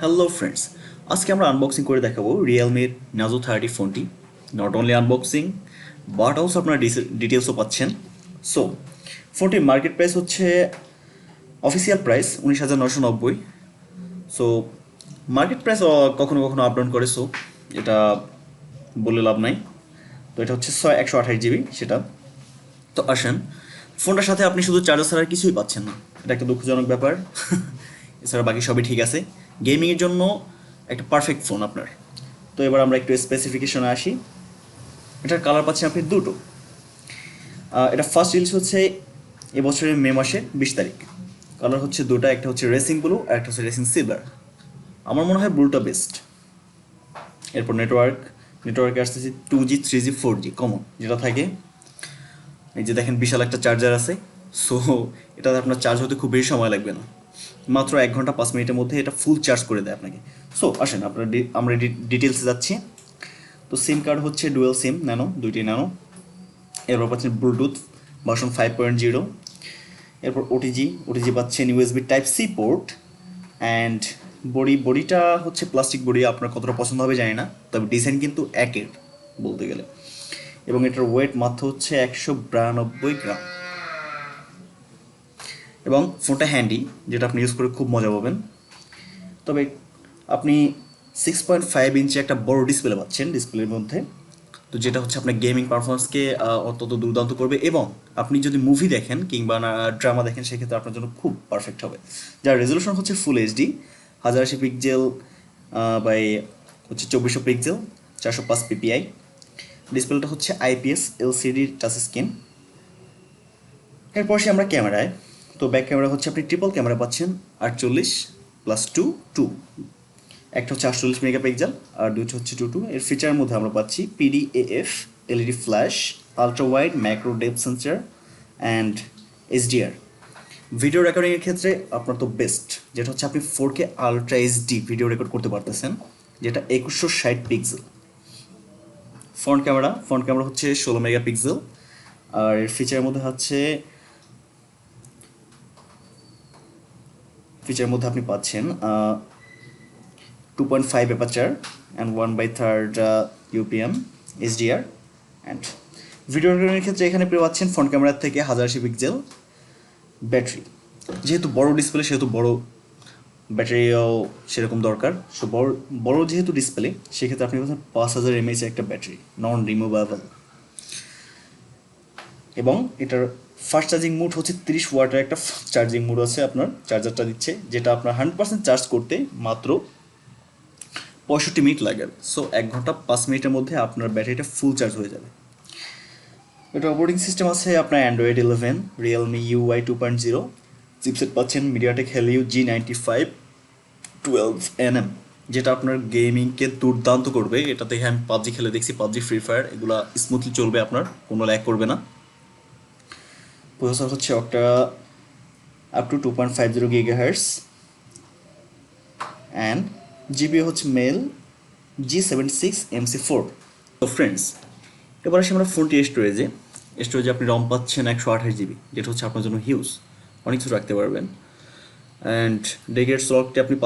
Hello friends, আজকে আমরা unboxing করে দেখাবো রিয়েলমির নাজো 30 ফোনটি। Not only unboxing but also আপনারা ডিটেলসও পাচ্ছেন। সো ফোনটির মার্কেট প্রাইস হচ্ছে official price 19,990। So market price কখনো কখনো আপ ডাউন করে, সো এটা বলে লাভ নাই। তো এটা হচ্ছে 128 জিবি সেটা। তো আসেন, ফোনটার সাথে আপনি শুধু চার্জার ছাড়া আর কিছুই পাচ্ছেন না, এটা একটা দুঃখজনক ব্যাপার। এছাড়া বাকি সবই ঠিক আছে, গেমিংয়ের জন্য একটা পারফেক্ট ফোন আপনার। তো এবার আমরা একটু স্পেসিফিকেশনে আসি। এটার কালার পাচ্ছেন আপনি দুটো। এটা ফার্স্ট রিলিজ হচ্ছে এবছরের মে মাসে 20 তারিখ। কালার হচ্ছে দুটো, একটা হচ্ছে রেসিং ব্লু আর একটা হচ্ছে রেসিং সিলভার। আমার মনে হয় ব্লুটা বেস্ট। এরপর নেটওয়ার্কে আসতেছে 2G 3G 4G কমন যেটা থাকে। এই যে দেখেন বিশাল একটা চার্জার আছে। সো এটাতে আপনার চার্জ হতে খুব বেশি সময় লাগবে না, মাত্র 1 ঘন্টা 5 মিনিটের মধ্যে এটা ফুল চার্জ করে দেয় আপনাকে। সো আসেন আপনার আমরা ডিটেলসে যাচ্ছি। তো সিম কার্ড হচ্ছে ডুয়েল সিম ন্যানো, দুইটি ন্যানো। এরপর পাচ্ছেন ব্লুটুথ ভার্সন 5.0। এরপর ওটিজি পাচ্ছেন USB type C port. And বডিটা হচ্ছে প্লাস্টিক বডি, আপনার কতটা পছন্দ হবে জানি না, তবে ডিজাইন কিন্তু একের বলতে গেলে। এবং এটার ওয়েট মাত্র হচ্ছে 192 গ্রাম। এবং ফোনটা হ্যান্ডি, যেটা আপনি ইউজ করে খুব মজা পাবেন। তবে আপনি 6.5 ইঞ্চি একটা বড় ডিসপ্লে পাচ্ছেন ডিসপ্লের মধ্যে। তো যেটা হচ্ছে আপনার গেমিং পারফরমেন্সকে অত্যন্ত দুর্দান্ত করবে। এবং আপনি যদি মুভি দেখেন কিংবা ড্রামা দেখেন সেক্ষেত্রে আপনার জন্য খুব পারফেক্ট হবে। যার রেজলিউশন হচ্ছে ফুল এইচডি, 1080 পিক্সেল বাই হচ্ছে 2400 পিক্সেল, 405 PPI। ডিসপ্লেটা হচ্ছে আইপিএস এলসিডি টাচ স্ক্রিন। এরপর সে আমরা ক্যামেরায়। তো ব্যাক ক্যামেরা হচ্ছে আপনি ট্রিপল ক্যামেরা পাচ্ছেন, 48+2 2। একটা হচ্ছে 48 মেগাপিক্সেল আর দুটো হচ্ছে 2 2। এর ফিচারের মধ্যে আমরা পাচ্ছি PDAF, LED flash, ultra wide macro depth sensor and HDR. Video রেকর্ডিংয়ের ক্ষেত্রে আপনার তো বেস্ট, যেটা হচ্ছে আপনি 4K ultra HD video record করতে পারতেছেন, যেটা 2160 পিক্সেল। ফ্রন্ট ক্যামেরা হচ্ছে 16 মেগাপিক্সেল। আর এর ফিচারের মধ্যে আপনি পাচ্ছেন 2.5 aperture and 1/3 UPM HDR. And video রেকর্ডিংয়ের ক্ষেত্রে এখানে পেয়ে পাচ্ছেন ফ্রন্ট ক্যামেরার থেকে 1080 পিক্সেল ব্যাটারি। যেহেতু বড় ডিসপ্লে সেহেতু বড় ব্যাটারিও সেরকম দরকার। সো বড় বড় যেহেতু ডিসপ্লে, সেক্ষেত্রে আপনি পাচ্ছেন 5000 mAh একটা ব্যাটারি, নন রিমুভেবল। এবং এটার ফাস্ট চার্জিং মোড হচ্ছে 30 ওয়াটের একটা চার্জিং মোড আছে, আপনার চার্জারটা দিচ্ছে, যেটা আপনার 100% চার্জ করতে মাত্র 65 মিনিট লাগে। সো 1 ঘন্টা 5 মিনিটের মধ্যে আপনার ব্যাটারিটা ফুল চার্জ হয়ে যাবে। এটা অপারেটিং সিস্টেম আছে আপনার অ্যান্ড্রয়েড 11, রিয়েলমি ইউআই 2.0। চিপসেট পাচ্ছেন মিডিয়াটেক হেলিও G95 12nm, যেটা আপনার গেমিংকে দুর্দান্ত করবে। এটা থেকে আমি পাবজি খেলে দেখছি, পাবজি ফ্রি ফায়ার এগুলো স্মুথলি চলবে, আপনার কোনো ল্যাগ করবে না। প্রসেসর হচ্ছে একটা up to 2.50 GHz। And GB হচ্ছে মেল G76MC4। তো ফ্রেন্ডস, এবার আসি আমরা ফোনটি স্টোরেজে আপনি রম পাচ্ছেন 128 জিবি, যেটা হচ্ছে আপনার জন্য হিউজ, অনেক কিছু রাখতে পারবেন। অ্যান্ড ডেডিকেটেড স্লটটি আপনি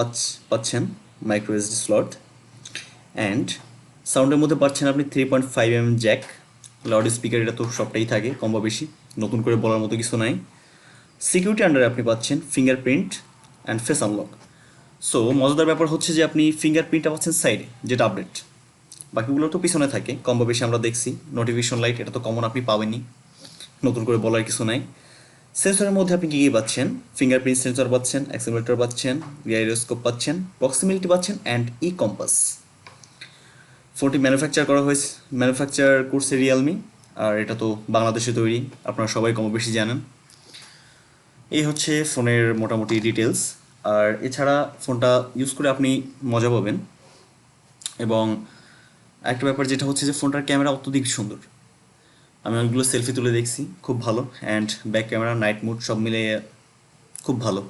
পাচ্ছেন মাইক্রো এসডি স্লট। অ্যান্ড সাউন্ডের মধ্যে পাচ্ছেন আপনি 3.5 mm জ্যাক। লাউড স্পিকার এটা তো সবটাই থাকে কম বা বেশি, নতুন করে বলার মতো কিছু নাই। সিকিউরিটি আন্ডারে আপনি পাচ্ছেন fingerprint and face unlock. So মজাদার ব্যাপার হচ্ছে যে আপনি ফিঙ্গারপ্রিন্টটা পাচ্ছেন সাইডে, যেটা আপডেট। বাকিগুলো তো পিছনে থাকে কম বা বেশি, আমরা দেখছি। নোটিফিকেশন লাইট এটা তো কমন, আপনি পাবেনই, নতুন করে বলার কিছু নাই। সেন্সরের মধ্যে আপনি কী কী পাচ্ছেন? ফিঙ্গারপ্রিন্ট সেন্সর পাচ্ছেন, অ্যাক্সিলারেটর পাচ্ছেন, গাইরোস্কোপ পাচ্ছেন, প্রক্সিমিলিটি পাচ্ছেন অ্যান্ড ই কম্পাস। ফোনটি ম্যানুফ্যাকচার করছে রিয়েলমি। আর এটা তো বাংলাদেশে তৈরি, আপনারা সবাই কম বেশি জানেন। এই হচ্ছে ফোনের মোটামুটি ডিটেলস। আর এছাড়া ফোনটা ইউজ করে আপনি মজা পাবেন। এবং একটা ব্যাপার যেটা হচ্ছে যে ফোনটার ক্যামেরা অত্যধিক সুন্দর। আমি অনেকগুলো সেলফি তুলে দেখছি, খুব ভালো। And back camera, night mode সব মিলে খুব ভালো।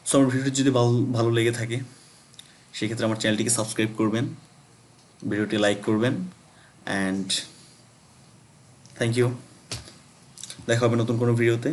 সো আমার ভিডিওটি যদি ভালো ভালো লেগে থাকে সেক্ষেত্রে আমার চ্যানেলটিকে সাবস্ক্রাইব করবেন, ভিডিওটি লাইক করবেন। And thank you. দেখা হবে নতুন কোনো ভিডিওতে।